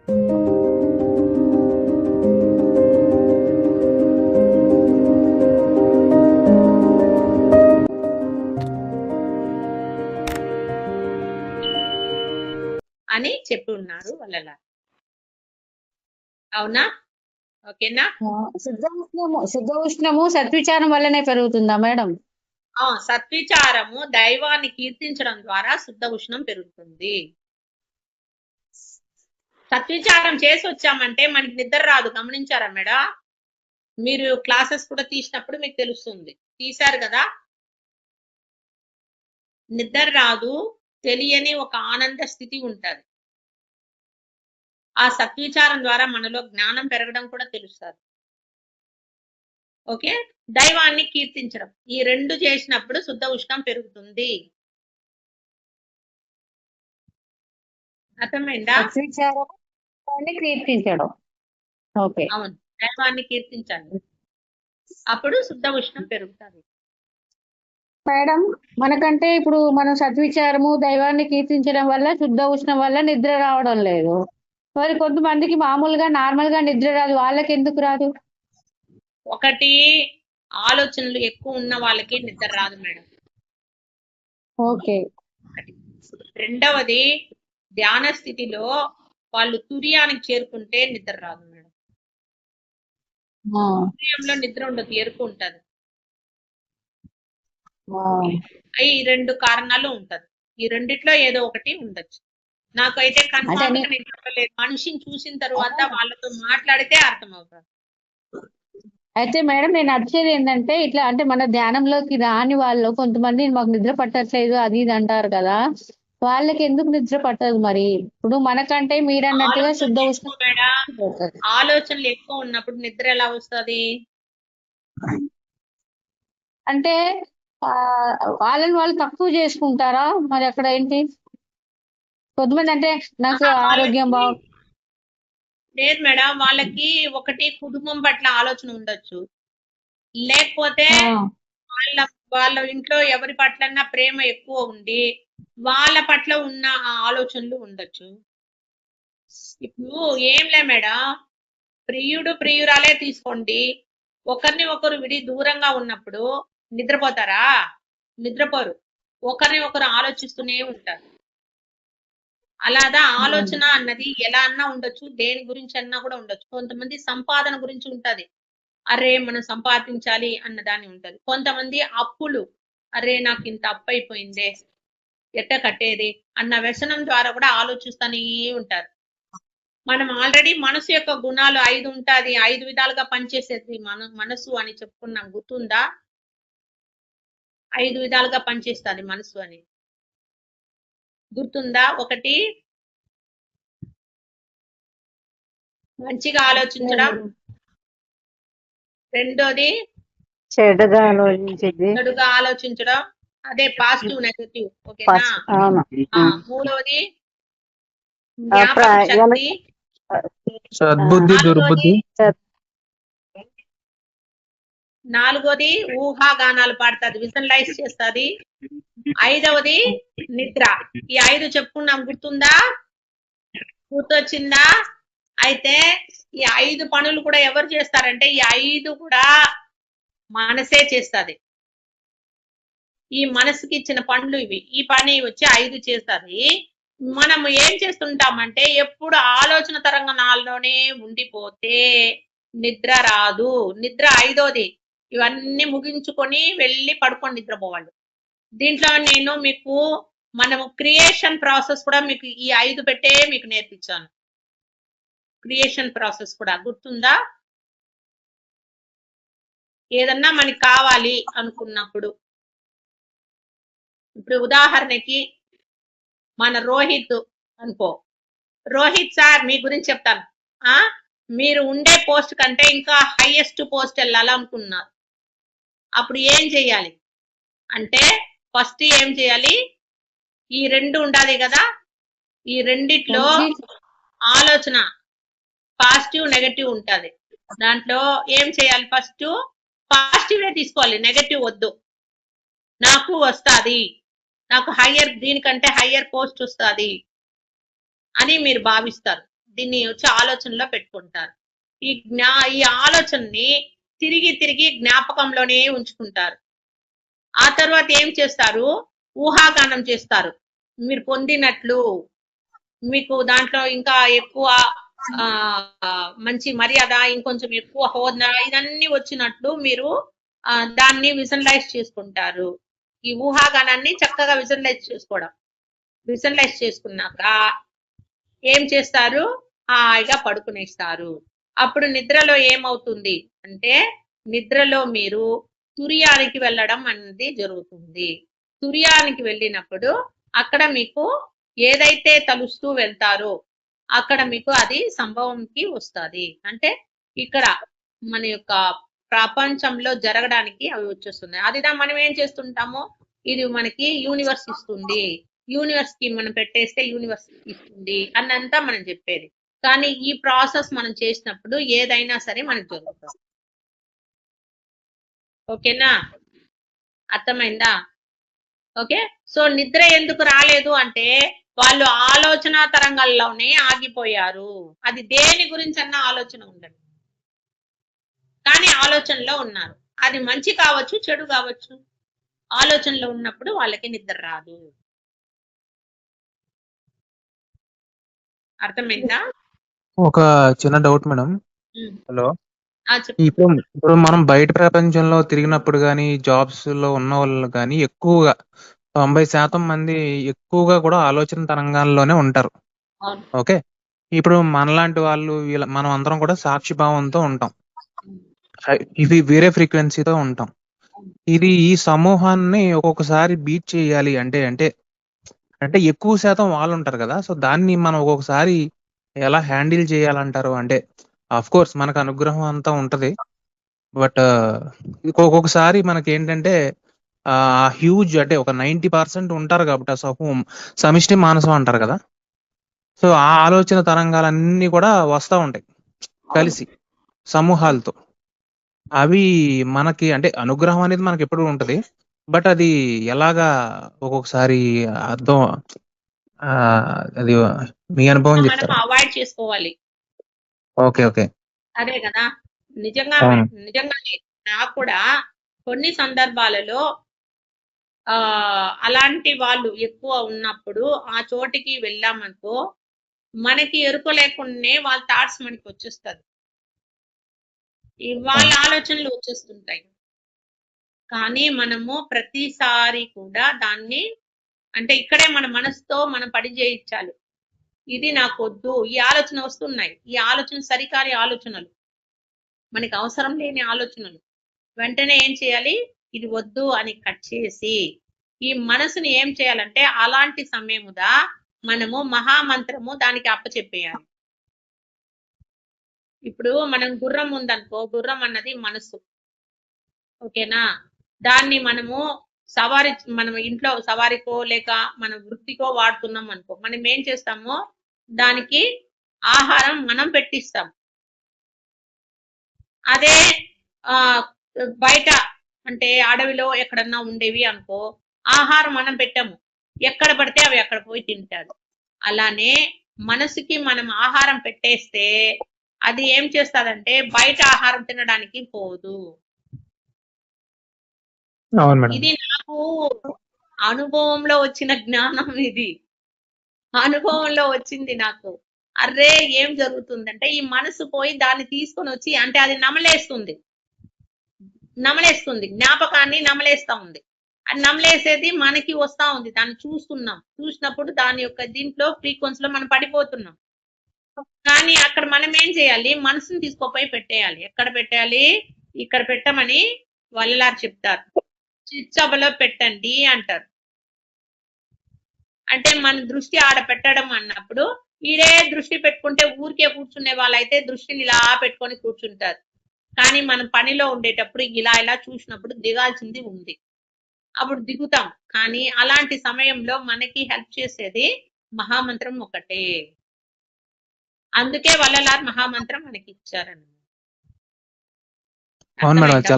అని చెప్పి ఉన్నారు వాళ్ళలా. అవునా? ఓకేనా? శుద్ధ ఉష్ణము సత్విచారం వల్లనే పెరుగుతుందా మేడం? సత్విచారము దైవాన్ని కీర్తించడం ద్వారా శుద్ధ ఉష్ణం పెరుగుతుంది. సత్విచారం చేసి వచ్చామంటే మనకి నిద్ర రాదు. గమనించారా మేడం? మీరు క్లాసెస్ కూడా తీసినప్పుడు మీకు తెలుస్తుంది. తీశారు కదా? నిద్ర రాదు, తెలియని ఒక ఆనంద స్థితి ఉంటది. ఆ సత్విచారం ద్వారా మనలో జ్ఞానం పెరగడం కూడా తెలుస్తుంది. ఓకే, దైవాన్ని కీర్తించడం, ఈ రెండు చేసినప్పుడు శుద్ధ ఉష్ణం పెరుగుతుంది. అర్థమైందా? కీర్తించడం. ఓకే, అవును, దైవాన్ని కీర్తించండి, అప్పుడు శుద్ధ ఉష్ణం పెరుగుతుంది. మేడం, మనకంటే ఇప్పుడు మనం సద్విచారము దైవాన్ని కీర్తించడం వల్ల శుద్ధ ఉష్ణం వల్ల నిద్ర రావడం లేదు. మరి కొంతమందికి మామూలుగా నార్మల్ గా నిద్ర రాదు, వాళ్ళకి ఎందుకు రాదు? ఒకటి, ఆలోచనలు ఎక్కువ ఉన్న వాళ్ళకి నిద్ర రాదు మేడం. ఓకే. రెండవది, ధ్యాన స్థితిలో వాళ్ళు తుర్యానికి చేరుకుంటే నిద్ర రాదు మేడం. తుర్యంలో నిద్ర ఉండదు, ఎరుపు ఉంటది. ఈ రెండు కారణాలు ఉంటది. ఈ రెండిట్లో ఏదో ఒకటి ఉండొచ్చు. నాకైతే కన్ఫర్మ్ గా నేను చెప్పలేదు. మనిషిని చూసిన తర్వాత వాళ్ళతో మాట్లాడితే అర్థమవుతుంది. అయితే మేడం, నేను వచ్చేది ఏంటంటే ఇట్లా అంటే మన ధ్యానంలోకి రాని వాళ్ళు కొంతమంది మాకు నిద్ర పట్టట్లేదు అది ఇది అంటారు కదా, వాళ్ళకి ఎందుకు నిద్ర పట్టదు మరి? ఇప్పుడు మనకంటే మీరు అన్నట్టుగా శుద్ధ ఉష్ణం. ఆలోచనలు ఎక్కువ ఉన్నప్పుడు నిద్ర ఎలా వస్తుంది అంటే వాళ్ళని వాళ్ళు తక్కువ చేసుకుంటారా మరి? అక్కడ ఏంటి, కొంతమంది అంటే నాకు ఆరోగ్యం లేదు మేడం, వాళ్ళకి ఒకటి కుటుంబం పట్ల ఆలోచన ఉండొచ్చు, లేకపోతే వాళ్ళ ఇంట్లో ఎవరి పట్లన్నా ప్రేమ ఎక్కువ ఉండి వాళ్ళ పట్ల ఉన్న ఆలోచనలు ఉండొచ్చు. ఇప్పుడు ఏంలే మేడం, ప్రియుడు ప్రియురాలే తీసుకోండి, ఒకరిని ఒకరు విడి దూరంగా ఉన్నప్పుడు నిద్రపోతారా? నిద్రపోరు, ఒకరిని ఒకరు ఆలోచిస్తూనే ఉంటారు. అలాగా ఆలోచన అన్నది ఎలా అన్నా ఉండొచ్చు, దేని గురించి అన్నా కూడా ఉండొచ్చు. కొంతమంది సంపాదన గురించి ఉంటది, అరే మనం సంపాదించాలి అన్నదాన్ని ఉంటది. కొంతమంది అప్పులు, అరే నాకు ఇంత అప్పు అయిపోయిందే ఎట్ట కట్టేది అన్న వ్యసనం ద్వారా కూడా ఆలోచిస్తూనే ఉంటారు. మనం ఆల్రెడీ మనసు యొక్క గుణాలు 5 ఉంటాది, 5 విధాలుగా పనిచేసేది మనసు అని చెప్పుకున్నాం, గుర్తుందా? 5 విధాలుగా పనిచేస్తుంది మనసు అని గుర్తుందా? ఒకటి, మంచిగా ఆలోచించడం. రెండోది, చెడుగా ఆలోచించడం, అదే పాజిటివ్ నెగటివ్. ఓకేనా? మూడోది, శక్తి. సద్బుద్ధి దుర్బుద్ధి. నాలుగోది, ఊహాగానాలు పాడుతుంది, విజువలైజ్ చేస్తుంది. ఐదవది నిద్ర. ఈ 5 చెప్పుకున్నాం, గుర్తుందా? గుర్తొచ్చిందా? అయితే ఈ 5 పనులు కూడా ఎవరు చేస్తారంటే ఈ 5 కూడా మనసే చేస్తుంది. ఈ మనసుకి ఇచ్చిన పనులు ఇవి. ఈ పని వచ్చి 5 చేస్తుంది. మనం ఏం చేస్తుంటామంటే ఎప్పుడు ఆలోచన తరంగణాల్లోనే ఉండిపోతే నిద్ర రాదు. నిద్ర 5వది. ఇవన్నీ ముగించుకొని వెళ్ళి పడుకొని నిద్రపోవాలి. దీంట్లో నేను మీకు మనము క్రియేషన్ ప్రాసెస్ కూడా మీకు ఈ 5 పెట్టే మీకు నేర్పించాను. క్రియేషన్ ప్రాసెస్ కూడా గుర్తుందా? ఏదన్నా మనకి కావాలి అనుకున్నప్పుడు, ఇప్పుడు ఉదాహరణకి మన రోహిత్ అనుకో, రోహిత్ సార్ మీ గురించి చెప్తాను, మీరు ఉండే పోస్ట్ కంటే ఇంకా హైయెస్ట్ పోస్ట్ వెళ్ళాలనుకున్నారు. అప్పుడు ఏం చేయాలి అంటే ఫస్ట్ ఏం చేయాలి, ఈ 2 ఉండాలి కదా, ఈ రెండిట్లో ఆలోచన పాజిటివ్ నెగటివ్ ఉంటది. దాంట్లో ఏం చేయాలి, ఫస్ట్ పాజిటివ్ తీసుకోవాలి, నెగటివ్ వద్దు. నాకు వస్తుంది, నాకు హయ్యర్, దీనికంటే హయ్యర్ పోస్ట్ వస్తుంది అని మీరు భావిస్తారు. దీన్ని వచ్చి ఆలోచనలో పెట్టుకుంటారు. ఈ ఆలోచనని తిరిగి తిరిగి జ్ఞాపకంలోనే ఉంచుకుంటారు. ఆ తర్వాత ఏం చేస్తారు? ఊహాగానం చేస్తారు. మీరు పొందినట్లు, మీకు దాంట్లో ఇంకా ఎక్కువ ఆ మంచి మర్యాద, ఇంకొంచెం ఎక్కువ హోదా, ఇదన్నీ వచ్చినట్లు మీరు దాన్ని విజువలైజ్ చేసుకుంటారు. ఈ ఊహాగానాన్ని చక్కగా విజువలైజ్ చేసుకున్నాక ఏం చేస్తారు? హాయిగా పడుకునేస్తారు. అప్పుడు నిద్రలో ఏమవుతుంది అంటే, నిద్రలో మీరు తురియానికి వెళ్ళడం అనేది జరుగుతుంది. తురియానికి వెళ్ళినప్పుడు అక్కడ మీకు ఏదైతే తలుస్తూ వెళ్తారో అక్కడ మీకు అది సంభవంకి వస్తుంది. అంటే ఇక్కడ మన యొక్క ప్రపంచంలో జరగడానికి అవి వచ్చేస్తున్నాయి. అదిదా మనం ఏం చేస్తుంటామో, ఇది మనకి యూనివర్స్ ఇస్తుంది, యూనివర్స్ కి మనం పెట్టేస్తే యూనివర్స్ ఇస్తుంది అన్నంతా మనం చెప్పేది. కానీ ఈ ప్రాసెస్ మనం చేసినప్పుడు ఏదైనా సరే మనకు జరుగుతుంది. ఓకేనా? అర్థమైందా? ఓకే. సో నిద్ర ఎందుకు రాలేదు అంటే, వాళ్ళు ఆలోచన తరంగాల్లోనే ఆగిపోయారు. అది దేని గురించి అన్న ఆలోచన ఉండదు, కానీ ఆలోచనలో ఉన్నారు. అది మంచి కావచ్చు, చెడు కావచ్చు. ఆలోచనలో ఉన్నప్పుడు వాళ్ళకి నిద్ర రాదు. అర్థమైందా? ఒక చిన్న డౌట్ మేడం. ఉమ్. హలో. చెప్పు. ఇప్పుడు మనం బయట ప్రపంచంలో తిరిగినప్పుడు కానీ, జాబ్స్ లో ఉన్న వాళ్ళు కానీ ఎక్కువగా 90% మంది ఎక్కువగా కూడా ఆలోచన తరంగాల్లోనే ఉంటారు. అవును. ఓకే. ఇప్పుడు మనలాంటి వాళ్ళు మనం అందరం కూడా సాక్షిభావంతో ఉంటాం. ఇవి వేరే ఫ్రీక్వెన్సీతో ఉంటాం. ఈ సమూహాన్ని ఒక్కొక్కసారి బీట్ చేయాలి అంటే అంటే అంటే ఎక్కువ శాతం వాళ్ళు ఉంటారు కదా. సో దాన్ని మనం ఒక్కొక్కసారి ఎలా హ్యాండిల్ చేయాలంటారు? అంటే ఆఫ్ కోర్స్ మనకు అనుగ్రహం అంతా ఉంటది, బట్ ఒక్కొక్కసారి మనకి ఏంటంటే హ్యూజ్ అంటే ఒక 90% ఉంటారు కాబట్టి ఆ సమూహం సమిష్టి మానసం అంటారు కదా. సో ఆ ఆలోచన తరంగాలన్నీ కూడా వస్తూ ఉంటాయి కలిసి సమూహాలతో. అవి మనకి అంటే అనుగ్రహం అనేది మనకి ఎప్పుడు ఉంటది, బట్ అది ఎలాగా ఒక్కొక్కసారి అర్థం అది మీ అనుభవం మనం చెప్తారా? అవాయిడ్ చేసుకోవాలి. Okay okay. అదే కదా. నిజంగా అవును. నిజంగానే నాకు కూడా కొన్ని సందర్భాలలో అలాంటి వాళ్ళు ఎక్కువ ఉన్నప్పుడు ఆ చోటికి వెళ్ళామనుకో, మనకి ఎరుక లేకుండానే వాళ్ళ థాట్స్ మనకి వచ్చేస్తుంది, వాళ్ళ ఆలోచనలు వచ్చేస్తుంటాయి. కానీ మనము ప్రతిసారి కూడా దాన్ని అంటే ఇక్కడే మన మనసుతో మనం పని చేయించాలి. ఇది నాకు వద్దు, ఈ ఆలోచన వస్తున్నాయి, ఈ ఆలోచన సరికాని ఆలోచనలు, మనకి అవసరం లేని ఆలోచనలు, వెంటనే ఏం చేయాలి? ఇది వద్దు అని కట్ చేసి ఈ మనసుని ఏం చేయాలంటే అలాంటి సమయముదా మనము మహామంత్రము దానికి అప్పచెప్పేయాలి. ఇప్పుడు మనం గుర్రం ఉందనుకో, గుర్రం అన్నది మనసు. ఓకేనా? దాన్ని మనము మనం ఇంట్లో సవారికో లేక మన వృత్తికో వాడుతున్నాం అనుకో, మనం ఏం చేస్తామో దానికి ఆహారం మనం పెట్టిస్తాం. అదే బయట అంటే అడవిలో ఎక్కడన్నా ఉండేవి అనుకో, ఆహారం మనం పెట్టాము, ఎక్కడ పడితే అవి ఎక్కడ పోయి తింటారు. అలానే మనసుకి మనం ఆహారం పెట్టేస్తే అది ఏం చేస్తుందంటే బయట ఆహారం తినడానికి పోదు. ఇది నాకు అనుభవంలో వచ్చిన జ్ఞానం. ఇది అనుభవంలో వచ్చింది నాకు. అర్రే ఏం జరుగుతుందంటే ఈ మనసు పోయి దాన్ని తీసుకొని వచ్చి అంటే అది నమలేస్తుంది, జ్ఞాపకాన్ని నమలేస్తా ఉంది. అది నమలేసేది మనకి వస్తా ఉంది, దాన్ని చూసినప్పుడు దాని యొక్క దీంట్లో ఫ్రీక్వెన్సీలో మనం పడిపోతున్నాం. కానీ అక్కడ మనం ఏం చేయాలి? మనసుని తీసుకోపోయి పెట్టేయాలి. ఎక్కడ పెట్టాలి? ఇక్కడ పెట్టమని వల్లారు చెప్తారు. చిచ్చబలో పెట్టండి అంటారు. అంటే మన దృష్టి ఆడ పెట్టడం అన్నప్పుడు ఈడే దృష్టి పెట్టుకుంటే ఊరికే కూర్చునే వాళ్ళైతే దృష్టిని ఇలా పెట్టుకొని కూర్చుంటారు. కానీ మనం పనిలో ఉండేటప్పుడు ఇలా ఇలా చూసినప్పుడు దిగాల్సింది ఉంది, అప్పుడు దిగుతాం. కానీ అలాంటి సమయంలో మనకి హెల్ప్ చేసేది మహామంత్రం ఒకటే. అందుకే వల్లలార్ మహామంత్రం మనకి ఇచ్చారని. మహామంత్రం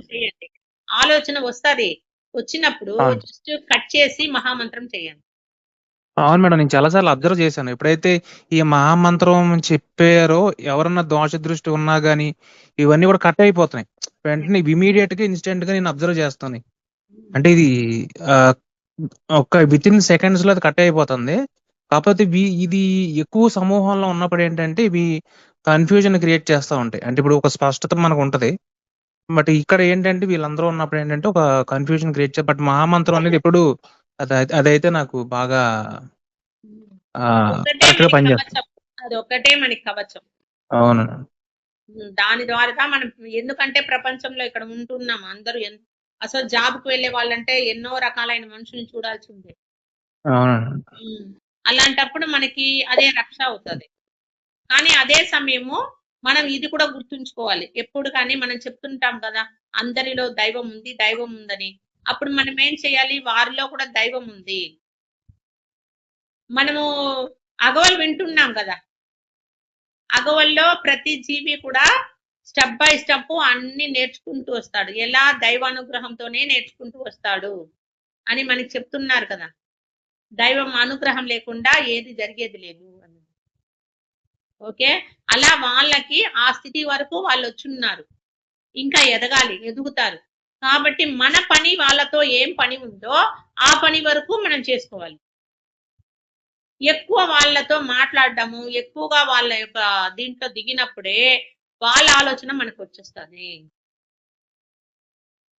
చేయండి, ఆలోచన వస్తుంది, వచ్చినప్పుడు జస్ట్ కట్ చేసి మహామంత్రం చేయండి. అవును మేడం. నేను చాలా సార్లు అబ్జర్వ్ చేశాను. ఎప్పుడైతే ఈ మహామంత్రం చెప్పారో ఎవరన్నా దోష దృష్టి ఉన్నా గాని ఇవన్నీ కూడా కట్ అయిపోతున్నాయి. వెంటనే ఇమ్మీడియేట్‌గా ఇన్‌స్టంట్‌గా నేను అబ్జర్వ్ చేస్తాను. అంటే ఇది ఆహ్, ఒక వితిన్ సెకండ్స్‌లో అది కట్ అయిపోతుంది. కాకపోతే ఇది ఎక్కువ సమూహంలో ఉన్నప్పుడు ఏంటంటే ఇవి కన్‌ఫ్యూజన్ క్రియేట్ చేస్తా ఉంటాయి. అంటే ఇప్పుడు ఒక స్పష్టత మనకుంటది. బట్ ఇక్కడ ఏంటంటే వీళ్ళందరూ ఉన్నప్పుడు ఏంటంటే ఒక కన్‌ఫ్యూజన్ క్రియేట్ బట్ మహామంత్రం అనేది ఎప్పుడు అదైతే నాకు బాగా ఒకటే కరెక్ట్‌గా మనకి పనిచేస్తుంది. కవచం. అది ఒక్కటే మనకి కవచం. అవును. దాని ద్వారా మనం ఎందుకంటే ప్రపంచంలో ఇక్కడ ఉంటున్నాం అందరూ అసలు జాబ్‌కి వెళ్ళే వాళ్ళంటే ఎన్నో రకాలైన మనుషుల్ని చూడాల్సిందే. అవునండి. హ్మ్. అలాంటప్పుడు మనకి అదే రక్ష అవుతది. కానీ అదే సమయము మనం ఇది కూడా గుర్తుంచుకోవాలి. ఎప్పుడు కానీ మనం చెప్తుంటాం కదా! అందరిలో దైవం ఉంది, దైవం ఉందని. అప్పుడు మనం ఏం చేయాలి? వారిలో కూడా దైవం ఉంది. మనము అగవలు వింటున్నాం గదా! అగవల్లో ప్రతి జీవి కూడా స్టెప్ బై స్టెప్ అన్ని నేర్చుకుంటూ వస్తాడు. ఎలా దైవానుగ్రహంతోనే నేర్చుకుంటూ వస్తాడు అని మనకి చెప్తున్నారు కదా! దైవం అనుగ్రహం లేకుండా ఏది జరిగేది లేదు అని. ఓకే. అలా వాళ్ళకి ఆ స్థితి వరకు వాళ్ళొచ్చున్నారు. ఇంకా ఎదగాలి, ఎదుగుతారు. కాబట్టి మన పని వాళ్ళతో ఏం పని ఉందో ఆ పని వరకు మనం చేసుకోవాలి. ఎక్కువ వాళ్ళతో మాట్లాడడము, ఎక్కువగా వాళ్ళ యొక్క దీంట్లో దిగినప్పుడే వాళ్ళ ఆలోచన మనకొచ్చేస్తది.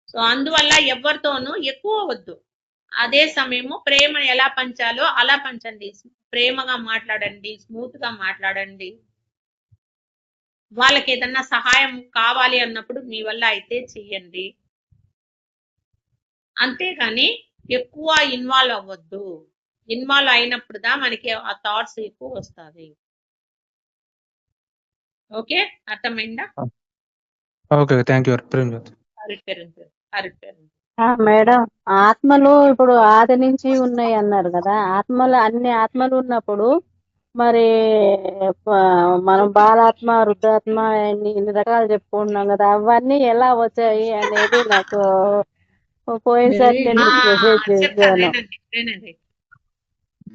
సో, అందువల్ల ఎవ్వరితోనూ ఎక్కువ వద్దు. అదే సమయము ప్రేమను ఎలా పంచాలో అలా పంచండి. ప్రేమగా మాట్లాడండి, స్మూత్‌గా మాట్లాడండి. వాళ్ళకేదన్నా సహాయం కావాలి అన్నప్పుడు మీ వల్ల అయితే చెయ్యండి. అంతేగాని ఎక్కువ ఇన్వాల్వ్ అవ్వద్దు. ఇన్వాల్వ్ అయినప్పుడుదా మనకి ఆ థాట్స్ ఎక్కువ వస్తాది. ఓకే. అర్థమైందా? ఓకే. Thank you. ప్రేమ్‌జ్యోతి. అరిటారు. మేడం, ఆత్మలు ఇప్పుడు ఆది నుంచి ఉన్నాయి అన్నారు కదా, ఆత్మలు అన్ని ఆత్మలు ఉన్నప్పుడు మరి మనం బాలాత్మ, వృద్ధాత్మ ఇన్ని రకాలు చెప్పుకుంటున్నాం కదా, అవన్నీ ఎలా వచ్చాయి అనేది నాకు పోయినసారి నేను మీకు మెసేజ్ చెప్తాను చేశాను. వినండి.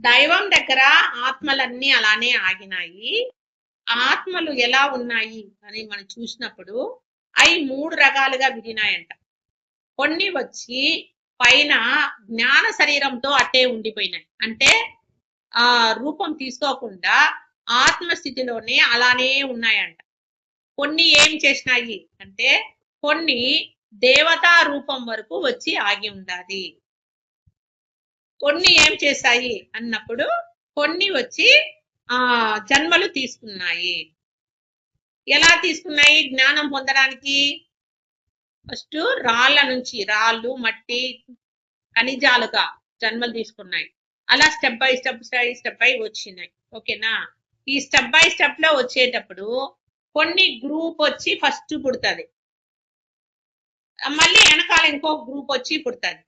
దైవం దగ్గర ఆత్మలన్నీ అలానే ఆగినాయి. ఆత్మలు ఎలా ఉన్నాయి అని మనం చూసినప్పుడు అవి 3 రకాలుగా విడినాయంట. కొన్ని వచ్చి పైన జ్ఞాన శరీరంతో అట్టే ఉండిపోయినాయి. అంటే ఆ రూపం తీసుకోకుండా ఆత్మ స్థితిలోనే అలానే ఉన్నాయంట. కొన్ని ఏం చేసినాయి అంటే కొన్ని దేవతా రూపం వరకు వచ్చి ఆగి ఉండాది. కొన్ని ఏం చేశాయి అన్నప్పుడు కొన్ని వచ్చి జన్మలు తీసుకున్నాయి. ఎలా తీసుకున్నాయి జ్ఞానం పొందడానికి? ఫస్ట్ రాళ్ళ నుంచి రాళ్ళు, మట్టి, ఖనిజాలుగా జన్మలు తీసుకున్నాయి. అలా స్టెప్ బై వచ్చినాయి. ఓకేనా? ఈ స్టెప్ బై స్టెప్ లో వచ్చేటప్పుడు కొన్ని గ్రూప్ వచ్చి ఫస్ట్ పుడుతుంది. మళ్ళీ వెనకాల ఇంకో గ్రూప్ వచ్చి పుడుతుంది.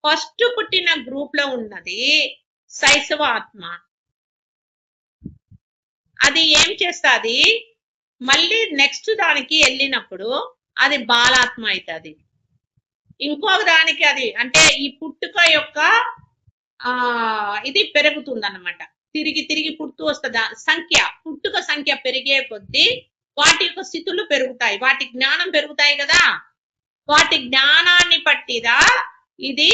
ఫస్ట్ పుట్టిన గ్రూప్ లో ఉన్నది శైశవ ఆత్మ. అది ఏం చేస్తుంది? మళ్ళీ నెక్స్ట్ దానికి వెళ్ళినప్పుడు అది బాలాత్మ అవుతుంది. ఇంకొక దానికి అది అంటే ఈ పుట్టుక యొక్క ఇది పెరుగుతుందన్నమాట. తిరిగి తిరిగి పుడుతూ వస్తుంది. పుట్టుక సంఖ్య పెరిగే కొద్దీ వాటి యొక్క స్థితులు పెరుగుతాయి, వాటి జ్ఞానం పెరుగుతాయి కదా. వాటి జ్ఞానాన్ని పట్టిదా ఇది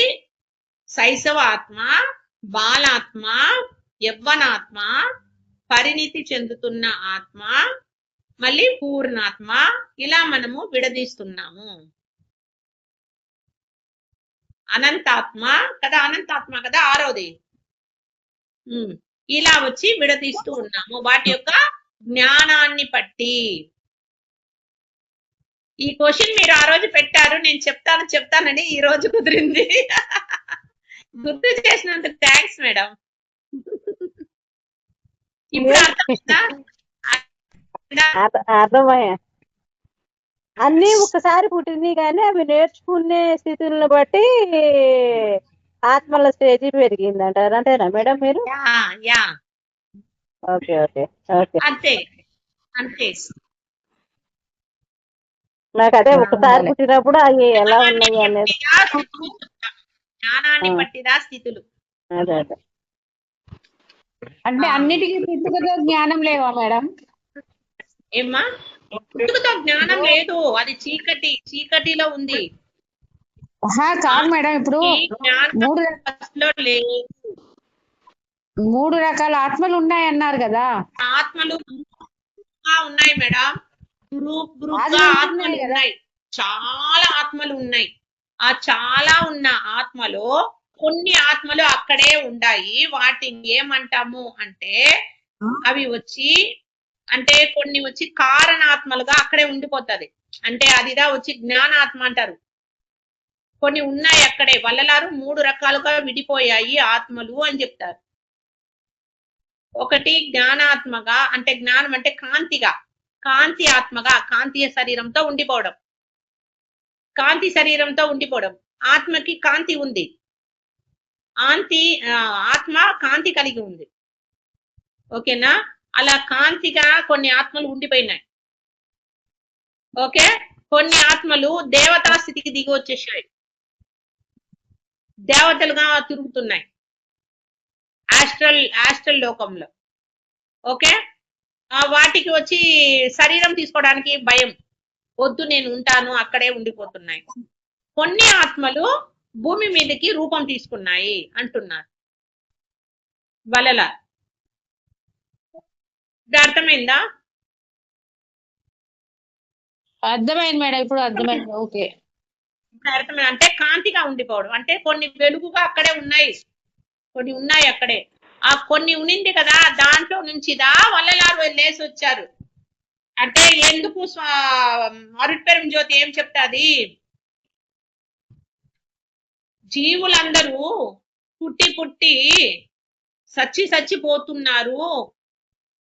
శైశవ ఆత్మ, బాలాత్మ, యవ్వనాత్మ, పరిణితి చెందుతున్న ఆత్మ, మళ్ళీ పూర్ణాత్మ. ఇలా మనము విడదీస్తున్నాము. అనంతాత్మ కదా ఆరోది. ఇలా వచ్చి విడదీస్తూ ఉన్నాము వాటి యొక్క జ్ఞానాన్ని పట్టి. ఈ క్వశ్చన్ మీరు ఆ రోజు పెట్టారు, నేను చెప్తానని ఈ రోజు కుదిరింది. గుర్తు చేసినందుకు థ్యాంక్స్ మేడం. ఇప్పుడు అర్థమయ్యా. అన్ని ఒకసారి పుట్టింది కానీ అవి నేర్చుకునే స్థితులను బట్టి ఆత్మల స్టేజ్ పెరిగింది అంటారు. అంతేనా మేడం మీరు? Okay okay okay. అంతే. నాకు అదే ఒకసారి పుట్టినప్పుడు అవి ఎలా ఉన్నాయి అనేది జ్ఞానాన్ని పట్టిదా స్థితులు. అదే అంటే ఆ, అన్నిటికీ పుట్టుకతో జ్ఞానం లేవా మేడం? ఏమ్మా పుట్టుకతో జ్ఞానం లేదు, అది చీకటిలో ఉంది. కాదు మేడం, ఇప్పుడు ఈ జ్ఞానం మూడు ఫస్ట్లో లేదు. మూడు రకాల ఆత్మలు ఉన్నాయన్నారు కదా, ఆత్మలు ఉన్నాయి మేడం, అది గ్రూప్గా ఉంటున్నాయి ఆత్మలు కదా. ఉన్నాయి, చాలా ఆత్మలు ఉన్నాయి. ఆ చాలా ఉన్న ఆత్మలో కొన్ని ఆత్మలు అక్కడే ఉన్నాయి. వాటిని ఏమంటాము అంటే అవి వచ్చి అంటే కొన్ని వచ్చి కారణాత్మలుగా అక్కడే ఉండిపోతది. అంటే అదిదా వచ్చి జ్ఞానాత్మ అంటారు. కొన్ని ఉన్నాయి అక్కడే. వల్లలారు 3 రకాలుగా విడిపోయాయి ఆత్మలు అని చెప్తారు. ఒకటి జ్ఞానాత్మగా, అంటే జ్ఞానం అంటే కాంతిగా, కాంతి ఆత్మగా, కాంతీయ శరీరంతో ఉండిపోవడం. కాంతి శరీరంతో ఉండిపోవడం. ఆత్మకి కాంతి ఉంది. ఆత్మ కాంతి కలిగి ఉంది. ఓకేనా? అలా కాంతిగా కొన్ని ఆత్మలు ఉండిపోయినాయి. ఓకే, కొన్ని ఆత్మలు దేవతా స్థితికి దిగి వచ్చేసాయి, దేవతలుగా తిరుగుతున్నాయి ఆస్ట్రల్ లోకంలో. ఓకే, వాటికి వచ్చి శరీరం తీసుకోవడానికి భయం, వద్దు నేను ఉంటాను అక్కడే ఉండిపోతున్నాయి. కొన్ని ఆత్మలు భూమి మీదకి రూపం తీసుకున్నాయి అంటున్నారు వలల. ఇది అర్థమైందా? అర్థమైంది మేడం, ఇప్పుడు అర్థమైంది. ఓకే. ఇప్పుడు అర్థమైంది. అంటే కాంతిగా ఉండిపోవడం, అంటే కొన్ని వెలుగుగా అక్కడే ఉన్నాయి, కొన్ని ఉన్నాయి అక్కడే. ఆ కొన్ని ఉనింది కదా, దాంట్లో నుంచి వల్లలారు లేసి వచ్చారు. అంటే ఎందుకు అరుట్పెరం జ్యోతి ఏం చెప్తాది, జీవులందరూ పుట్టి పుట్టి చచ్చిపోతున్నారు,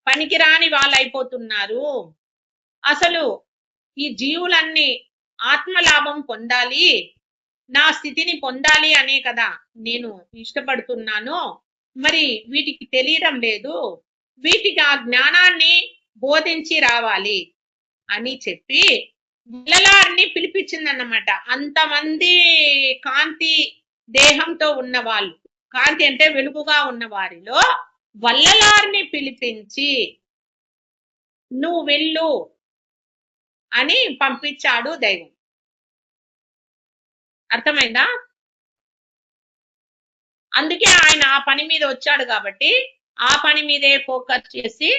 పనికిరాని వాళ్ళు అయిపోతున్నారు. అసలు ఈ జీవులన్నీ ఆత్మలాభం పొందాలి, నా స్థితిని పొందాలి అనే కదా నేను ఇష్టపడుతున్నాను. మరి వీటికి తెలియడం లేదు, వీటికి ఆ జ్ఞానాన్ని బోధించి రావాలి అని చెప్పి వల్లలారిని పిలిపించిందన్నమాట. అంతమంది కాంతి దేహంతో ఉన్న వాళ్ళు, కాంతి అంటే వెలుగుగా ఉన్న వారిలో వల్లలారిని పిలిపించి నువ్వు వెళ్ళు అని పంపించాడు దైవం. అర్థమైందా? అందుకే ఆయన ఆ పని మీద వచ్చాడు కాబట్టి ఆ పని మీదే ఫోకస్ చేసి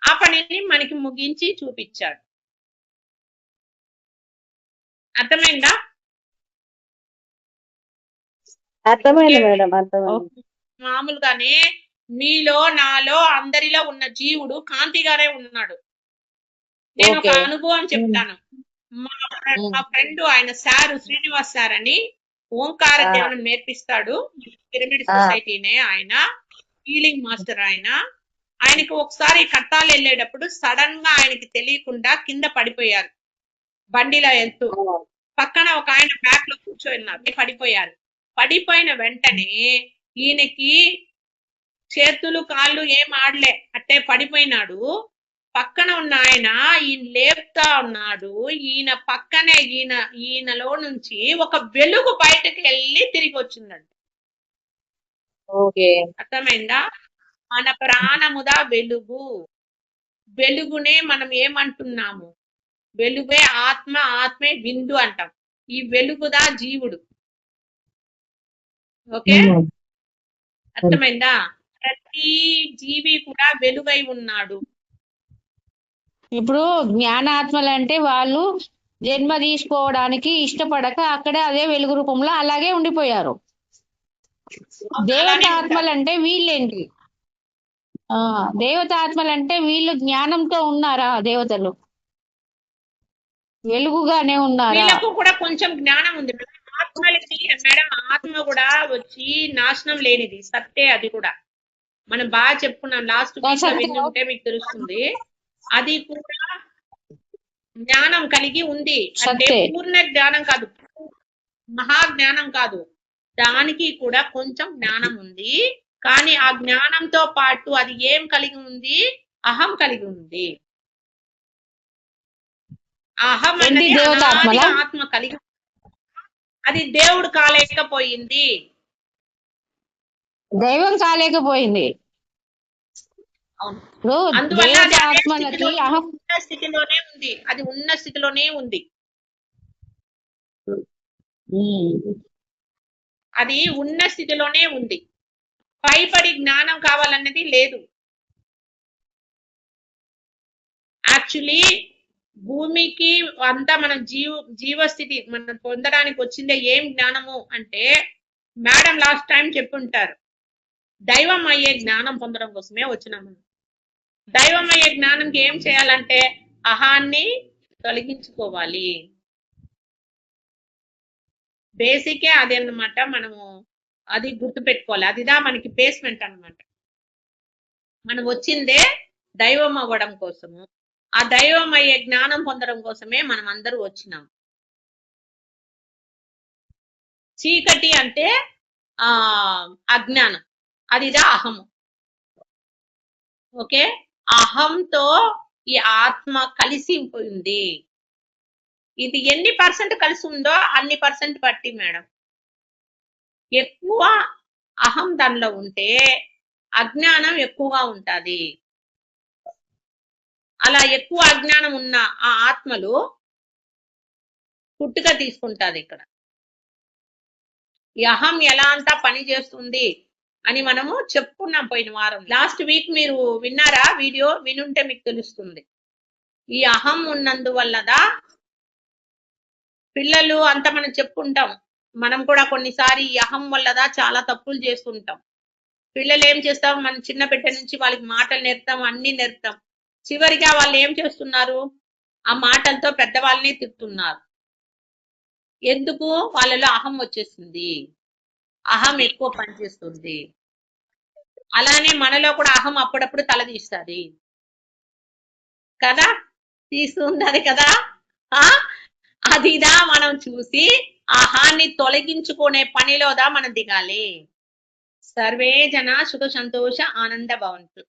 ఆ పనిని మనకి ముగించి చూపించాడు. అర్థమైందా? అర్థమైంది మేడం, అర్థమైంది. మామూలుగానే మీలో నాలో అందరిలో ఉన్న జీవుడు కాంతిగానే ఉన్నాడు. నేను ఒక అనుభవం చెప్తాను. మా ఫ్రెండ్ ఆయన సారు శ్రీనివాస్ సార్ అని ఓంకార ధ్యానం నేర్పిస్తాడు. పిరమిడ్ సొసైటీనే ఆయన, హీలింగ్ మాస్టర్ ఆయన. ఆయనకి ఒకసారి కట్టాలు వెళ్ళేటప్పుడు సడన్ గా ఆయనకి తెలియకుండా కింద పడిపోయారు. బండిలో వెళ్తూ పక్కన ఒక ఆయన బ్యాక్ లో కూర్చోన్నారు, పడిపోయారు. పడిపోయిన వెంటనే ఈయనకి చేతులు కాళ్ళు ఏం ఆడలే, అట్టే పడిపోయినాడు. పక్కన ఉన్న ఆయన ఈయన లేపుతా ఉన్నాడు. ఈయన పక్కనే ఈయనలో నుంచి ఒక వెలుగు బయటకు వెళ్ళి తిరిగి వచ్చిందండి. ఓకే, అర్థమైందా? మన ప్రాణముదా వెలుగు. వెలుగునే మనం ఏమంటున్నాము? వెలుగే ఆత్మ, ఆత్మే బిందు అంటాం. ఈ వెలుగుదా జీవుడు. ఓకే, అర్థమైందా? ప్రతి జీవి కూడా వెలుగై ఉన్నాడు. ఇప్పుడు జ్ఞానాత్మలు అంటే వాళ్ళు జన్మ తీసుకోవడానికి ఇష్టపడక అక్కడే అదే వెలుగు రూపంలో అలాగే ఉండిపోయారు. దేవతాత్మలు అంటే వీళ్ళేంటి? దేవతాత్మలు అంటే వీళ్ళు జ్ఞానంతో ఉన్నారా? దేవతలు వెలుగుగానే ఉన్నారా? వీళ్ళకు కూడా కొంచెం జ్ఞానం ఉంది ఆత్మలకి మేడం. ఆత్మ కూడా వచ్చి నాశనం లేనిది, సత్తే. అది కూడా మనం బాగా చెప్పుకున్నాం లాస్ట్ వీక్ లో, విని ఉంటే మీకు తెలుస్తుంది. అది కూడా జ్ఞానం కలిగి ఉంది. అంటే పూర్ణ జ్ఞానం కాదు, మహా జ్ఞానం కాదు, దానికి కూడా కొంచెం జ్ఞానం ఉంది. కానీ ఆ జ్ఞానంతో పాటు అది ఏం కలిగి ఉంది? అహం కలిగి ఉంది. అహం అనేది ఆత్మ కలిగి, అది దేవుడు కాలేకపోయింది, దైవం కాలేకపోయింది. అవును. ఇప్పుడు అందువల్ల అది అదే దేవతాత్మలకి స్థితిలోనే అహం ఉన్న స్థితిలోనే ఉంది. అది ఉన్న స్థితిలోనే ఉంది. అది ఉన్న స్థితిలోనే ఉంది. పైపడి జ్ఞానం కావాలన్నది లేదు. యాక్చువల్లీ భూమికి అంతా మనం జీవస్థితి మనం పొందడానికి వచ్చిందే ఏం జ్ఞానము అంటే, మేడం లాస్ట్ టైం చెప్పుంటారు, దైవం అయ్యే జ్ఞానం పొందడం కోసమే వచ్చినాము. దైవం అయ్యే జ్ఞానంకి ఏం చేయాలంటే అహాన్ని తొలగించుకోవాలి. బేసికే అదన్నమాట. మనము అది గుర్తు పెట్టుకోవాలి. అదిదా మనకి బేస్మెంట్ అన్నమాట. మనం వచ్చిందే దైవం అవ్వడం కోసము. ఆ దైవం అయ్యే జ్ఞానం పొందడం కోసమే మనం అందరూ వచ్చినాం. చీకటి అంటే అజ్ఞానం, అదిదా అహము. ఓకే, అహంతో ఈ ఆత్మ కలిసిపోయింది. ఇది ఎన్ని పర్సెంట్ కలిసి ఉందో అన్ని పర్సెంట్ బట్టి మేడం. ఎక్కువ అహం దానిలో ఉంటే అజ్ఞానం ఎక్కువగా ఉంటది. అలా ఎక్కువ అజ్ఞానం ఉన్న ఆ ఆత్మలు పుట్టుక తీసుకుంటది. ఇక్కడ ఈ అహం ఎలా అంతా పని చేస్తుంది అని మనము చెప్పుకున్నాం పోయిన వారం. లాస్ట్ వీక్ మీరు విన్నారా వీడియో? వినుంటే మీకు తెలుస్తుంది. ఈ అహం ఉన్నందువల్లదా పిల్లలు అంతా మనం చెప్పుకుంటాం. మనం కూడా కొన్నిసారి ఈ అహం వల్లదా చాలా తప్పులు చేస్తుంటాం. పిల్లలు ఏం చేస్తాం, మనం చిన్న బిడ్డ నుంచి వాళ్ళకి మాటలు నేర్పుతాం, అన్ని నేర్పుతాం. చివరిగా వాళ్ళు ఏం చేస్తున్నారు, ఆ మాటలతో పెద్దవాళ్ళని తిడుతున్నారు. ఎందుకు? వాళ్ళలో అహం వచ్చేసింది, అహం ఎక్కువ పనిచేస్తుంది. అలానే మనలో కూడా అహం అప్పుడప్పుడు తలదీస్తుంది కదా, తీస్తున్నది కదా. అదిదా మనం చూసి అహాన్ని తొలగించుకునే పనిలోదా మనం దిగాలి. సర్వే జన సుఖ సంతోష ఆనంద భవంతు.